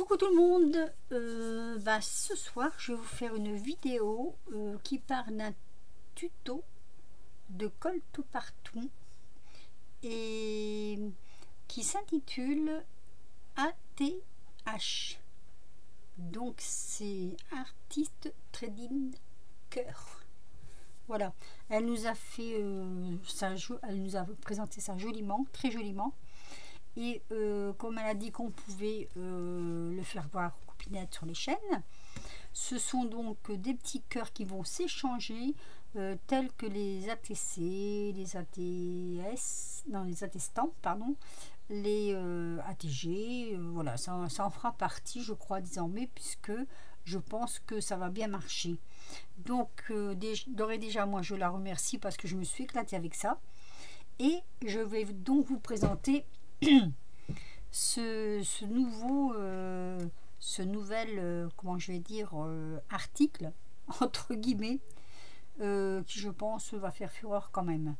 Coucou tout le monde, ce soir je vais vous faire une vidéo qui parle d'un tuto de colle tout partout et qui s'intitule ATH. Donc c'est Artist Trading Cœur. Voilà, elle nous a fait elle nous a présenté ça joliment, très joliment. Et comme elle a dit qu'on pouvait le faire voir aux copinettes sur les chaînes, ce sont donc des petits cœurs qui vont s'échanger tels que les ATC, les ATS, non les attestants, pardon, les ATG, voilà, ça en fera partie je crois désormais puisque je pense que ça va bien marcher. Donc d'ores et déjà moi je la remercie parce que je me suis éclatée avec ça et je vais donc vous présenter ce nouvel comment je vais dire article entre guillemets qui je pense va faire fureur quand même.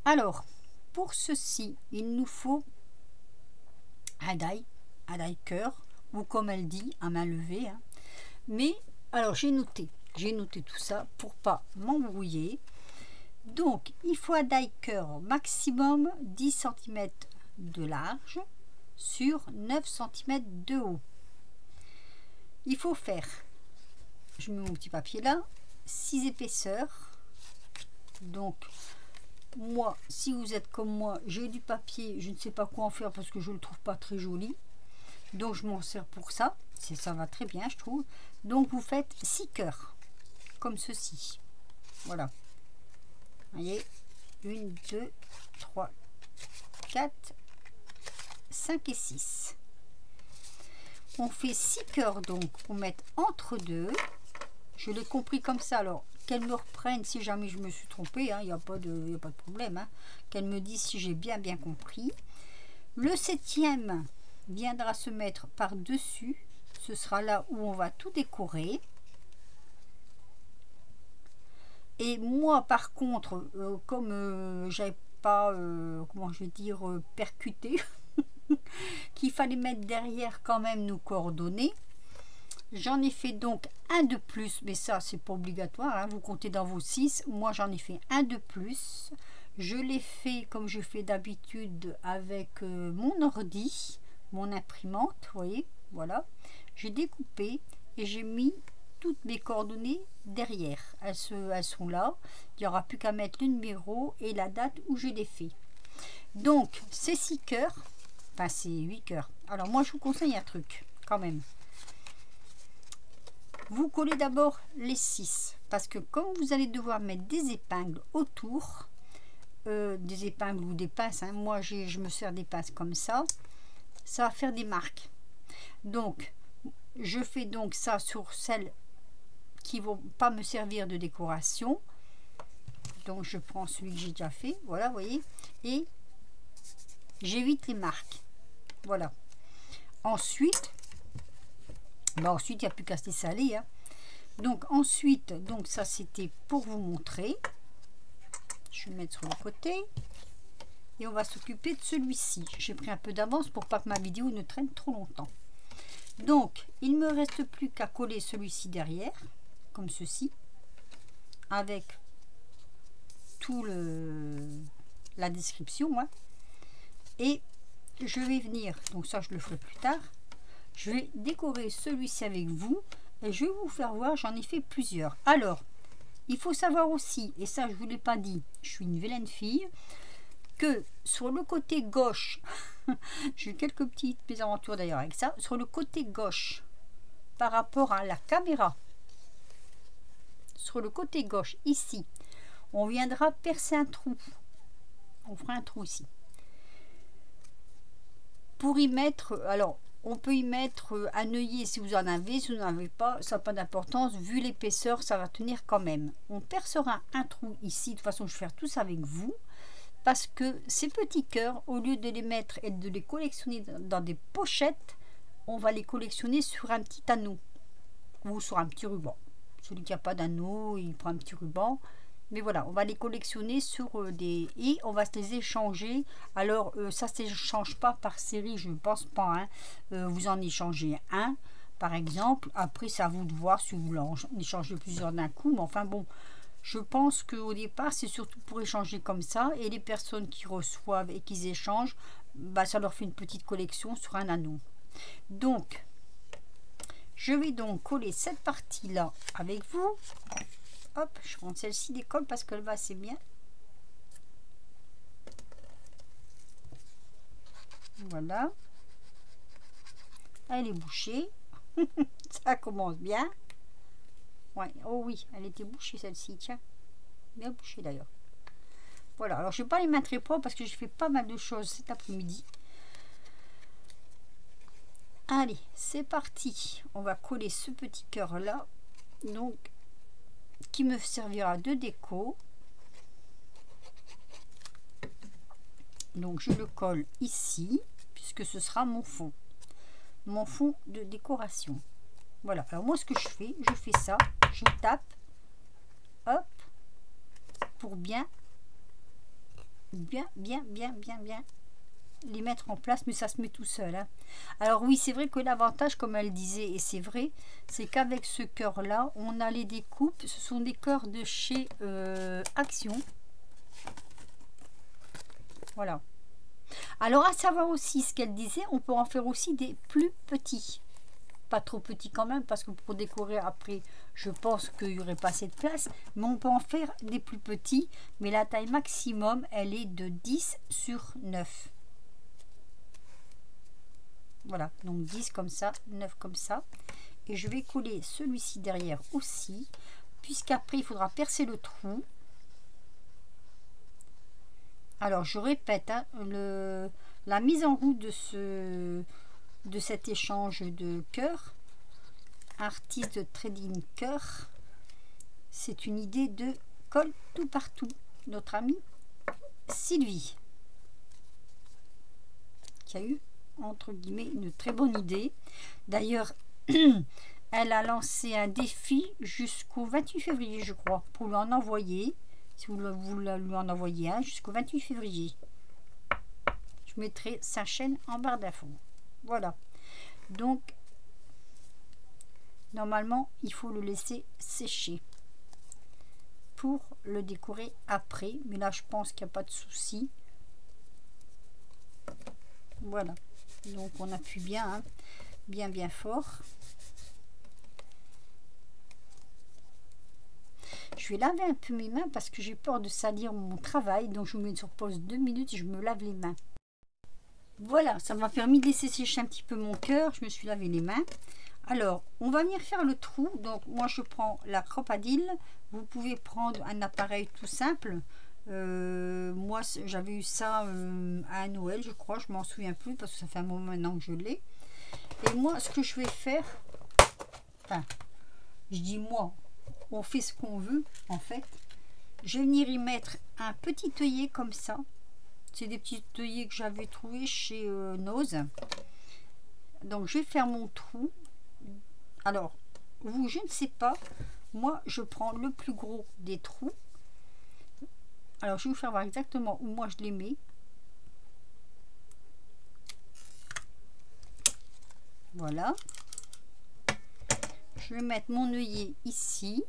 Alors pour ceci il nous faut un die cœur ou comme elle dit à main levée, hein. Mais alors j'ai noté tout ça pour pas m'embrouiller. Donc il faut un die cœur maximum 10 cm de large sur 9 cm de haut. Il faut faire, je mets mon petit papier là, 6 épaisseurs. Donc moi, si vous êtes comme moi, j'ai du papier, je ne sais pas quoi en faire parce que je le trouve pas très joli, donc je m'en sers pour ça. Ça va très bien je trouve. Donc vous faites 6 cœurs comme ceci, voilà, vous voyez, 1 2 3 4 5 et 6. On fait 6 cœurs donc pour mettre entre deux. Je l'ai compris comme ça, alors qu'elle me reprenne si jamais je me suis trompée, hein, il n'y a pas de problème, hein, qu'elle me dise si j'ai bien compris. Le 7e viendra se mettre par dessus, ce sera là où on va tout décorer. Et moi par contre comme j'avais pas comment je vais dire percuté qu'il fallait mettre derrière quand même nos coordonnées, j'en ai fait donc un de plus, mais ça c'est pas obligatoire, hein, vous comptez dans vos 6. Moi j'en ai fait un de plus, je l'ai fait comme je fais d'habitude avec mon ordi, mon imprimante, vous voyez, voilà, j'ai découpé et j'ai mis toutes mes coordonnées derrière, elles sont là, il n'y aura plus qu'à mettre le numéro et la date où je l'ai fait. Donc ces 6 cœurs, enfin c'est 8 cœurs. Alors moi je vous conseille un truc quand même, vous collez d'abord les 6 parce que comme vous allez devoir mettre des épingles autour, des épingles ou des pinces, hein, moi je me sers des pinces comme ça va faire des marques. Donc je fais donc ça sur celles qui vont pas me servir de décoration, donc je prends celui que j'ai déjà fait, voilà, vous voyez, et j'évite les marques, voilà. Ensuite il n'y a plus qu'à se laisser aller, hein. Donc ensuite, donc ça c'était pour vous montrer, je vais le mettre sur le côté et on va s'occuper de celui-ci. J'ai pris un peu d'avance pour pas que ma vidéo ne traîne trop longtemps. Donc il me reste plus qu'à coller celui-ci derrière comme ceci, avec tout la description, hein. Et je vais venir, donc ça je le ferai plus tard, je vais décorer celui-ci avec vous et je vais vous faire voir, j'en ai fait plusieurs. Alors il faut savoir aussi, et ça je vous l'ai pas dit, je suis une vilaine fille, que sur le côté gauche j'ai eu quelques petites mésaventures d'ailleurs avec ça, sur le côté gauche par rapport à la caméra, sur le côté gauche ici, on viendra percer un trou, on fera un trou ici pour y mettre, alors on peut y mettre un œillet si vous en avez, si vous n'en avez pas, ça n'a pas d'importance, vu l'épaisseur ça va tenir quand même. On percera un trou ici, de toute façon je vais faire tout ça avec vous, parce que ces petits cœurs, au lieu de les mettre et de les collectionner dans des pochettes, on va les collectionner sur un petit anneau ou sur un petit ruban. Celui qui n'a pas d'anneau, il prend un petit ruban Mais voilà, on va les collectionner sur des... Et on va se les échanger. Alors, ça ne s'échange pas par série, je ne pense pas. Hein. Vous en échangez un, par exemple. Après, c'est à vous de voir si vous voulez en échanger plusieurs d'un coup. Mais enfin bon, je pense qu'au départ, c'est surtout pour échanger comme ça. Et les personnes qui reçoivent et qui échangent, bah, ça leur fait une petite collection sur un anneau. Donc, je vais donc coller cette partie-là avec vous. Hop, je prends celle-ci d'école parce qu'elle va assez bien. Voilà. Elle est bouchée. Ça commence bien. Ouais. Oh oui, elle était bouchée celle-ci, tiens. Bien bouchée d'ailleurs. Voilà, alors je ne vais pas les mettre très propres parce que j'ai fait pas mal de choses cet après-midi. Allez, c'est parti. On va coller ce petit cœur là. Donc, qui me servira de déco. Donc je le colle ici puisque ce sera mon fond de décoration. Voilà, alors moi ce que je fais ça, je tape, hop, pour bien les mettre en place, mais ça se met tout seul. Hein. Alors oui, c'est vrai que l'avantage, comme elle disait, et c'est vrai, c'est qu'avec ce cœur là, on a les découpes, ce sont des cœurs de chez Action. Voilà. Alors à savoir aussi ce qu'elle disait, on peut en faire aussi des plus petits. Pas trop petits quand même, parce que pour décorer après, je pense qu'il n'y aurait pas assez de place. Mais on peut en faire des plus petits. Mais la taille maximum, elle est de 10 sur 9. Voilà, donc 10 comme ça, 9 comme ça. Et je vais coller celui-ci derrière aussi, puisqu'après, il faudra percer le trou. Alors, je répète, hein, la mise en route de cet échange de cœur, artiste de trading cœur, c'est une idée de colle tout partout. Notre amie Sylvie, qui a eu, entre guillemets, une très bonne idée. D'ailleurs, elle a lancé un défi jusqu'au 28 février, je crois, pour lui en envoyer. Si vous lui en envoyez un, jusqu'au 28 février. Je mettrai sa chaîne en barre d'infos. Voilà. Donc, normalement, il faut le laisser sécher pour le décorer après. Mais là, je pense qu'il n'y a pas de souci. Voilà. Donc, on appuie bien, hein, bien fort. Je vais laver un peu mes mains parce que j'ai peur de salir mon travail. Donc, je me mets sur pause 2 minutes et je me lave les mains. Voilà, ça m'a permis de laisser sécher un petit peu mon cœur. Je me suis lavé les mains. Alors, on va venir faire le trou. Donc, moi, je prends la cropadille. Vous pouvez prendre un appareil tout simple. Moi, j'avais eu ça à Noël, je crois. Je m'en souviens plus parce que ça fait un moment maintenant que je l'ai. Et moi, ce que je vais faire... Enfin, je dis moi, on fait ce qu'on veut, en fait. Je vais venir y mettre un petit œillet comme ça. C'est des petits œillets que j'avais trouvé chez Nose. Donc, je vais faire mon trou. Alors, vous, je ne sais pas. Moi, je prends le plus gros des trous. Alors, je vais vous faire voir exactement où moi je les mets. Voilà. Je vais mettre mon œillet ici.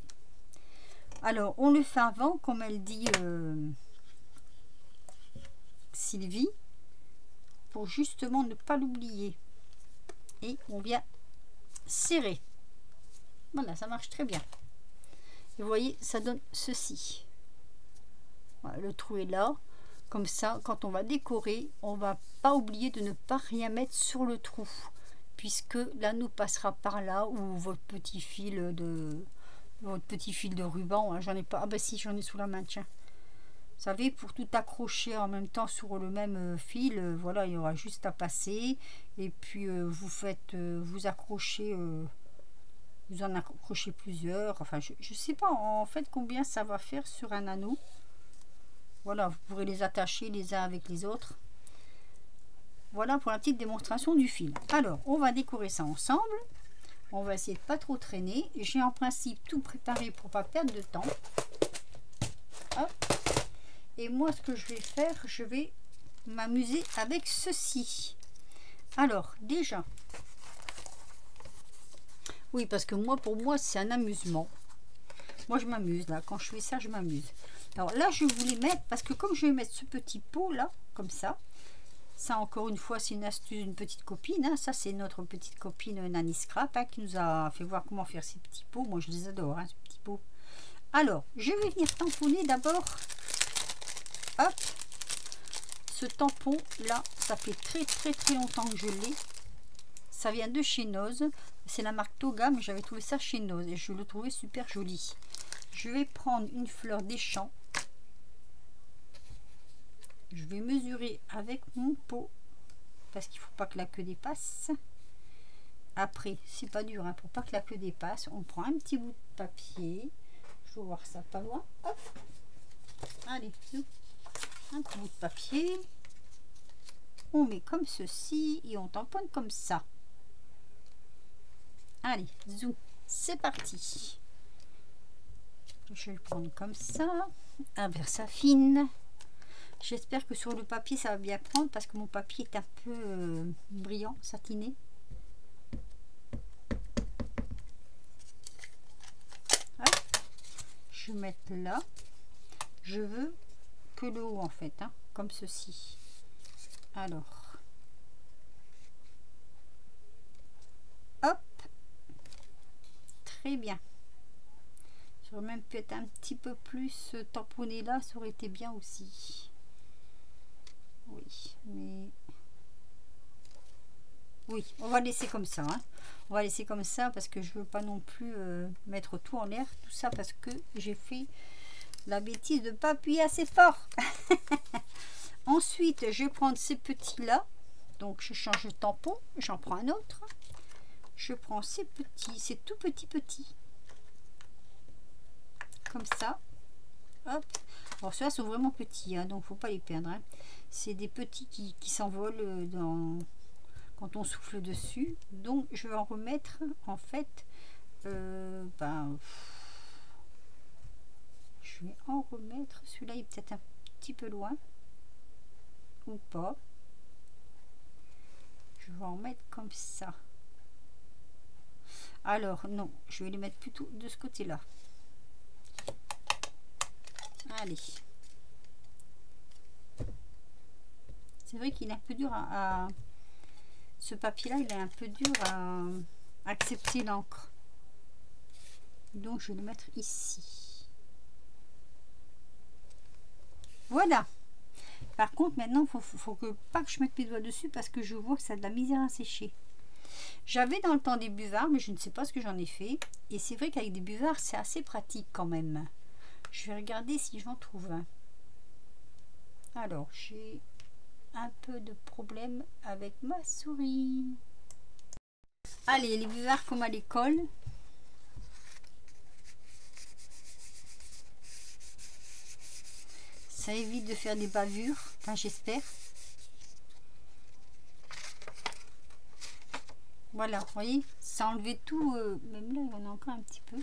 Alors, on le fait avant, comme elle dit Sylvie, pour justement ne pas l'oublier. Et on vient serrer. Voilà, ça marche très bien. Et vous voyez, ça donne ceci. Voilà, le trou est là. Comme ça, quand on va décorer, on va pas oublier de ne pas rien mettre sur le trou. Puisque l'anneau passera par là, ou votre petit fil de ruban. Hein, j'en ai pas. Ah ben si, j'en ai sous la main, tiens. Vous savez, pour tout accrocher en même temps sur le même fil, voilà, il y aura juste à passer. Et puis, vous accrochez, vous en accrochez plusieurs. Enfin, je sais pas en fait combien ça va faire sur un anneau. Voilà, vous pourrez les attacher les uns avec les autres. Voilà pour la petite démonstration du fil. Alors, on va décorer ça ensemble. On va essayer de pas trop traîner. J'ai en principe tout préparé pour pas perdre de temps. Hop. Et moi, ce que je vais faire, je vais m'amuser avec ceci. Alors, déjà, oui, parce que moi, pour moi, c'est un amusement. Moi, je m'amuse, là. Quand je fais ça, je m'amuse. Alors là, je voulais mettre, parce que comme je vais mettre ce petit pot, là, comme ça, encore une fois, c'est une astuce d'une petite copine. Hein. Ça, c'est notre petite copine Nanny Scrap hein, qui nous a fait voir comment faire ces petits pots. Moi, je les adore, hein, ces petits pots. Alors, je vais venir tamponner d'abord. Hop. Ce tampon, là, ça fait très longtemps que je l'ai. Ça vient de chez Noz. C'est la marque Toga, mais j'avais trouvé ça chez Noz et je le trouvais super joli. Je vais prendre une fleur des champs. Je vais mesurer avec mon pot parce qu'il ne faut pas que la queue dépasse. Après, c'est pas dur, hein, pour pas que la queue dépasse, on prend un petit bout de papier. Je vais voir ça pas loin. Hop. Allez, un petit bout de papier. On met comme ceci et on tamponne comme ça. Allez, zou, c'est parti. Je vais le prendre comme ça, avec sa fine. J'espère que sur le papier ça va bien prendre parce que mon papier est un peu brillant, satiné. Hop. Je vais mettre là. Je veux que le haut en fait, hein, comme ceci. Alors, hop, très bien. J'aurais même pu être un petit peu plus tamponné là, ça aurait été bien aussi. Oui, mais oui, on va laisser comme ça. Hein. On va laisser comme ça parce que je veux pas non plus mettre tout en l'air. Tout ça parce que j'ai fait la bêtise de ne pas appuyer assez fort. Ensuite, je vais prendre ces petits-là. Donc, je change de tampon. J'en prends un autre. Je prends ces petits. C'est tout petit. Comme ça. Hop. Alors, ceux-là sont vraiment petits. Hein, donc, faut pas les perdre. Hein. C'est des petits qui s'envolent quand on souffle dessus. Donc, je vais en remettre, en fait... je vais en remettre. Celui-là, il est peut-être un petit peu loin. Ou pas. Je vais en mettre comme ça. Alors non, je vais les mettre plutôt de ce côté là. Allez, c'est vrai qu'il est un peu dur à ce papier là, il est un peu dur à accepter l'encre, donc je vais le mettre ici. Voilà. Par contre, maintenant, faut que pas que je mette mes doigts dessus parce que je vois que ça a de la misère à sécher. J'avais dans le temps des buvards, mais je ne sais pas ce que j'en ai fait. Et c'est vrai qu'avec des buvards, c'est assez pratique quand même. Je vais regarder si j'en trouve un. Alors, j'ai un peu de problème avec ma souris. Allez, les buvards comme à l'école. Ça évite de faire des bavures, enfin j'espère. Voilà, vous voyez, ça a enlevé tout, même là il y en a encore un petit peu.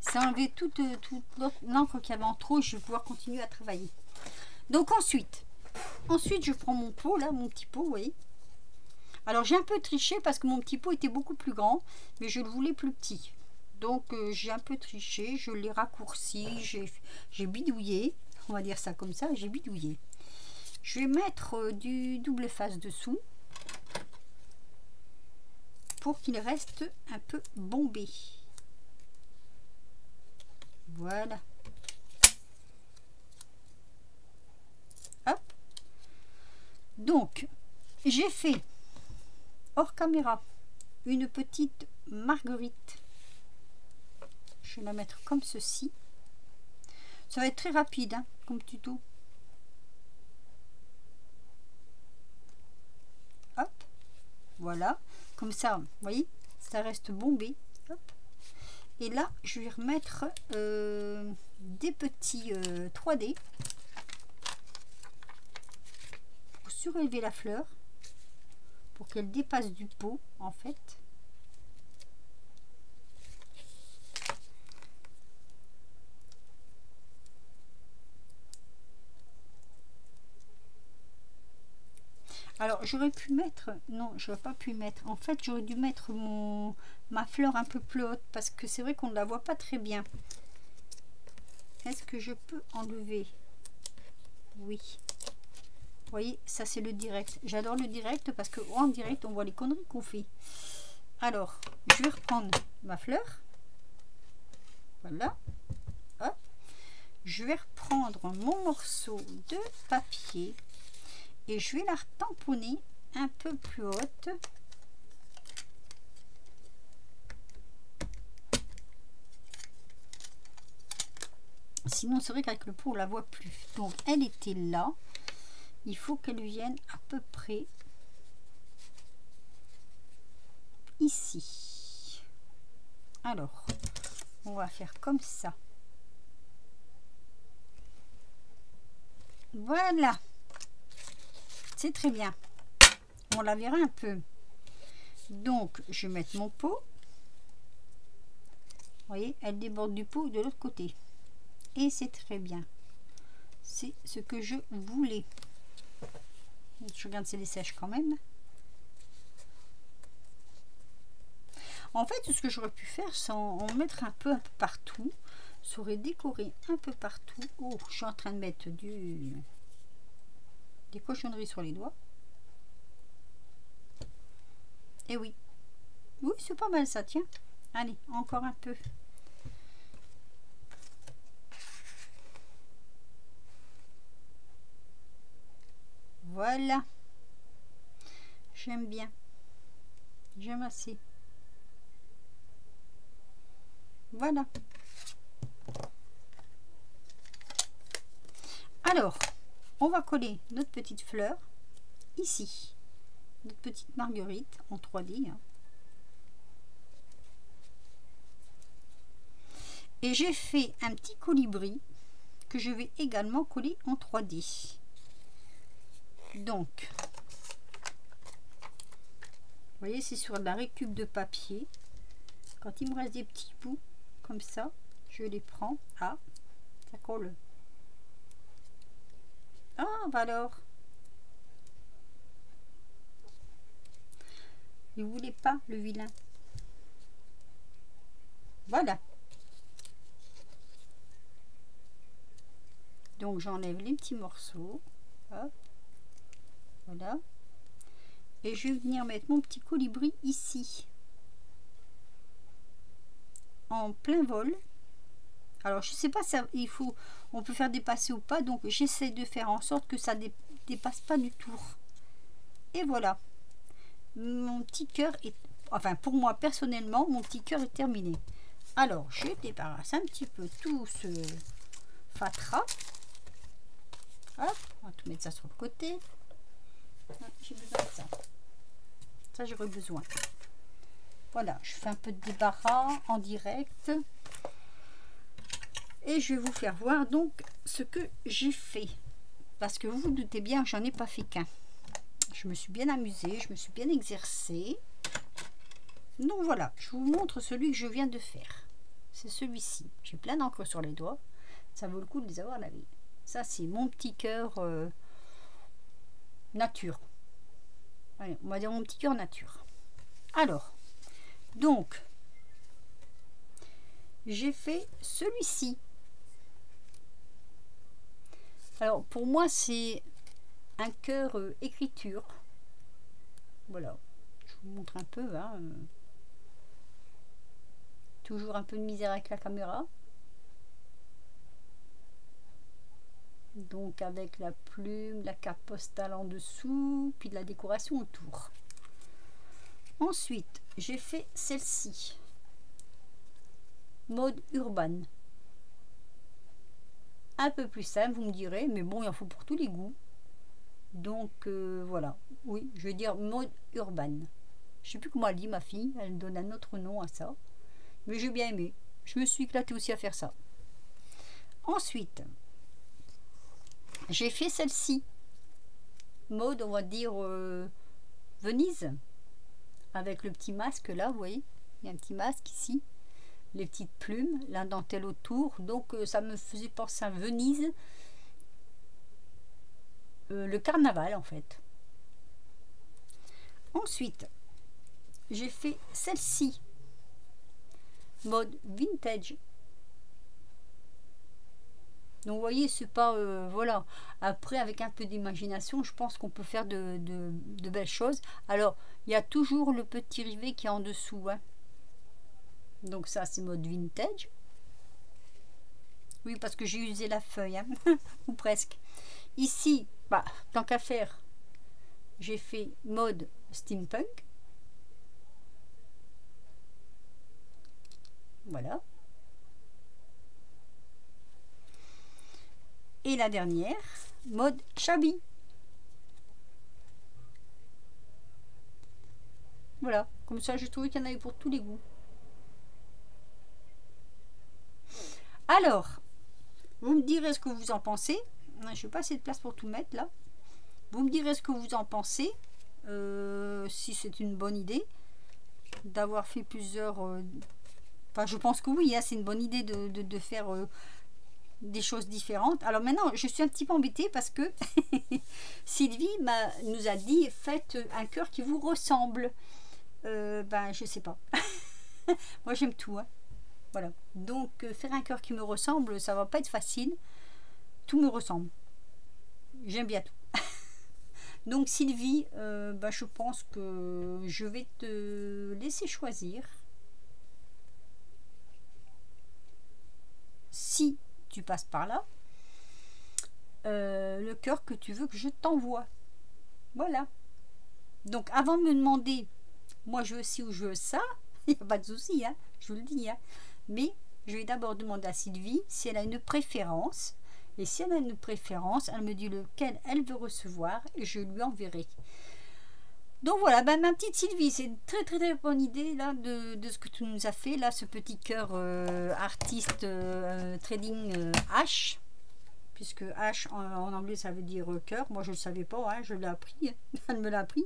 Ça a enlevé toute l'encre qu'il y avait en trop et je vais pouvoir continuer à travailler. Donc ensuite je prends mon pot, là, mon petit pot, vous voyez. Alors j'ai un peu triché parce que mon petit pot était beaucoup plus grand, mais je le voulais plus petit. Donc j'ai un peu triché, je l'ai raccourci, j'ai bidouillé. On va dire ça comme ça, j'ai bidouillé. Je vais mettre du double face dessous pour qu'il reste un peu bombé. Voilà. Hop. Donc, j'ai fait hors caméra une petite marguerite. Je vais la mettre comme ceci. Ça va être très rapide hein, comme tuto. Hop, voilà, comme ça, vous voyez, ça reste bombé. Hop. Et là, je vais remettre des petits 3D pour surélever la fleur, pour qu'elle dépasse du pot en fait. j'aurais pu mettre, non, j'aurais pas pu mettre, en fait j'aurais dû mettre ma fleur un peu plus haute, parce que c'est vrai qu'on ne la voit pas très bien. Est-ce que je peux enlever? Oui. Vous voyez, ça c'est le direct. J'adore le direct parce que en direct, on voit les conneries qu'on fait. Alors, je vais reprendre ma fleur. Voilà. Hop. Je vais reprendre mon morceau de papier et je vais la tamponner un peu plus haute. Sinon, c'est vrai qu'avec le pot, on la voit plus. Donc, elle était là. Il faut qu'elle vienne à peu près ici. Alors, on va faire comme ça. Voilà. C'est très bien. On la verra un peu. Donc, je vais mettre mon pot. Vous voyez, elle déborde du pot de l'autre côté. Et c'est très bien. C'est ce que je voulais. Je regarde si elle est sèche quand même. En fait, ce que j'aurais pu faire, c'est en mettre un peu partout. Ça aurait décoré un peu partout. Oh, je suis en train de mettre des cochonneries sur les doigts. Et oui. Oui, c'est pas mal ça, tiens. Allez, encore un peu. Voilà. J'aime bien. J'aime assez. Voilà. Alors, on va coller notre petite fleur ici. Notre petite marguerite en 3D. Hein. Et j'ai fait un petit colibri que je vais également coller en 3D. Donc, vous voyez, c'est sur de la récup de papier. Quand il me reste des petits bouts comme ça, je les prends. Ah, ça colle. Ah, bah alors. Il ne voulait pas, le vilain. Voilà. Donc, j'enlève les petits morceaux. Hop. Voilà. Et je vais venir mettre mon petit colibri ici. En plein vol. Alors, je sais pas si il faut, on peut faire dépasser ou pas. Donc, j'essaie de faire en sorte que ça dépasse pas du tout. Et voilà. Mon petit cœur est, enfin pour moi personnellement, mon petit cœur est terminé. Alors, je débarrasse un petit peu tout ce fatras. Hop, on va tout mettre ça sur le côté. J'ai besoin de ça. Ça, j'aurais besoin. Voilà, je fais un peu de débarras en direct. Et je vais vous faire voir donc ce que j'ai fait. Parce que vous vous doutez bien, j'en ai pas fait qu'un. Je me suis bien amusée, je me suis bien exercée. Donc voilà, je vous montre celui que je viens de faire. C'est celui-ci. J'ai plein d'encre sur les doigts. Ça vaut le coup de les avoir lavés. Ça, c'est mon petit cœur nature. Allez, on va dire mon petit cœur nature. Alors, donc, j'ai fait celui-ci. Alors, pour moi, c'est un cœur écriture. Voilà. Je vous montre un peu. Hein. Toujours un peu de misère avec la caméra. Donc, avec la plume, la carte postale en dessous, puis de la décoration autour. Ensuite, j'ai fait celle-ci. Mode urbain. Un peu plus simple, vous me direz, mais bon, il en faut pour tous les goûts. Donc, voilà. Oui, je vais dire mode urbain. Je sais plus comment elle dit, ma fille. Elle donne un autre nom à ça. Mais j'ai bien aimé. Je me suis éclatée aussi à faire ça. Ensuite, j'ai fait celle-ci. Mode, on va dire, Venise. Avec le petit masque là, vous voyez. Il y a un petit masque ici. Les petites plumes, la dentelle autour. Donc, ça me faisait penser à Venise. Le carnaval, en fait. Ensuite, j'ai fait celle-ci, mode vintage. Donc vous voyez, c'est pas voilà. Après, avec un peu d'imagination, je pense qu'on peut faire de belles choses. Alors, il y a toujours le petit rivet qui est en dessous, hein. Donc ça, c'est mode vintage. Oui, parce que j'ai usé la feuille, hein. Ou presque. Ici, bah, tant qu'à faire, j'ai fait mode steampunk. Voilà. Et la dernière, mode shabby. Voilà, comme ça j'ai trouvé qu'il y en avait pour tous les goûts. Alors, vous me direz ce que vous en pensez. Je n'ai pas assez de place pour tout mettre là. Vous me direz ce que vous en pensez. Si c'est une bonne idée d'avoir fait plusieurs... Enfin, je pense que oui, hein, c'est une bonne idée de faire des choses différentes. Alors maintenant, je suis un petit peu embêtée parce que Sylvie nous a dit, faites un cœur qui vous ressemble. Ben, je sais pas. Moi, j'aime tout, hein. Voilà. Donc, faire un cœur qui me ressemble, ça va pas être facile. Tout me ressemble. J'aime bien tout. Donc, Sylvie, ben, je pense que je vais te laisser choisir. Si tu passes par là, le cœur que tu veux que je t'envoie. Voilà. Donc, avant de me demander, moi, je veux ci ou je veux ça, il n'y a pas de souci, hein, je vous le dis, hein. Mais je vais d'abord demander à Sylvie si elle a une préférence. Et si elle a une préférence, elle me dit lequel elle veut recevoir et je lui enverrai. Donc voilà, ben, ma petite Sylvie, c'est une très bonne idée là de ce que tu nous as fait. Là, ce petit cœur artiste trading H. Puisque H en anglais ça veut dire cœur. Moi je ne le savais pas, hein, je l'ai appris. Elle me l'a appris.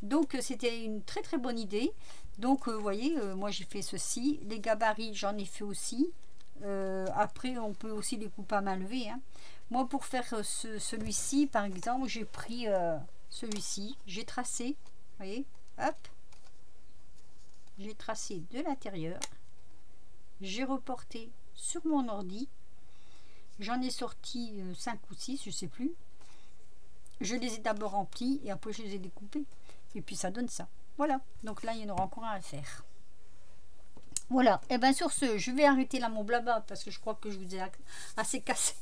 Donc c'était une très bonne idée. Donc vous voyez, moi j'ai fait ceci. Les gabarits, j'en ai fait aussi. Après, on peut aussi les couper à main levée, hein. Moi, pour faire celui-ci, par exemple, j'ai pris celui-ci. J'ai tracé, vous voyez, hop. J'ai tracé de l'intérieur. J'ai reporté sur mon ordi. J'en ai sorti 5 ou 6, je sais plus. Je les ai d'abord remplis et après je les ai découpés. Et puis ça donne ça. Voilà, donc là, il y en aura encore un à faire. Voilà, et bien sur ce, je vais arrêter là mon blabla parce que je crois que je vous ai assez cassé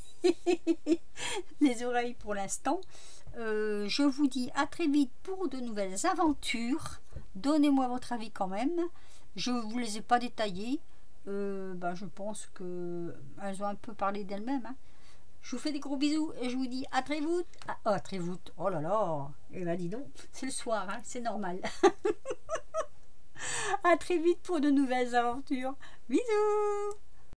les oreilles pour l'instant. Je vous dis à très vite pour de nouvelles aventures. Donnez-moi votre avis quand même. Je ne vous les ai pas détaillées. Ben, je pense qu'elles ont un peu parlé d'elles-mêmes, hein. Je vous fais des gros bisous et je vous dis à très vite. Ah, très vite. Oh là là. Et ben dis donc, c'est le soir, hein, c'est normal. À très vite pour de nouvelles aventures. Bisous!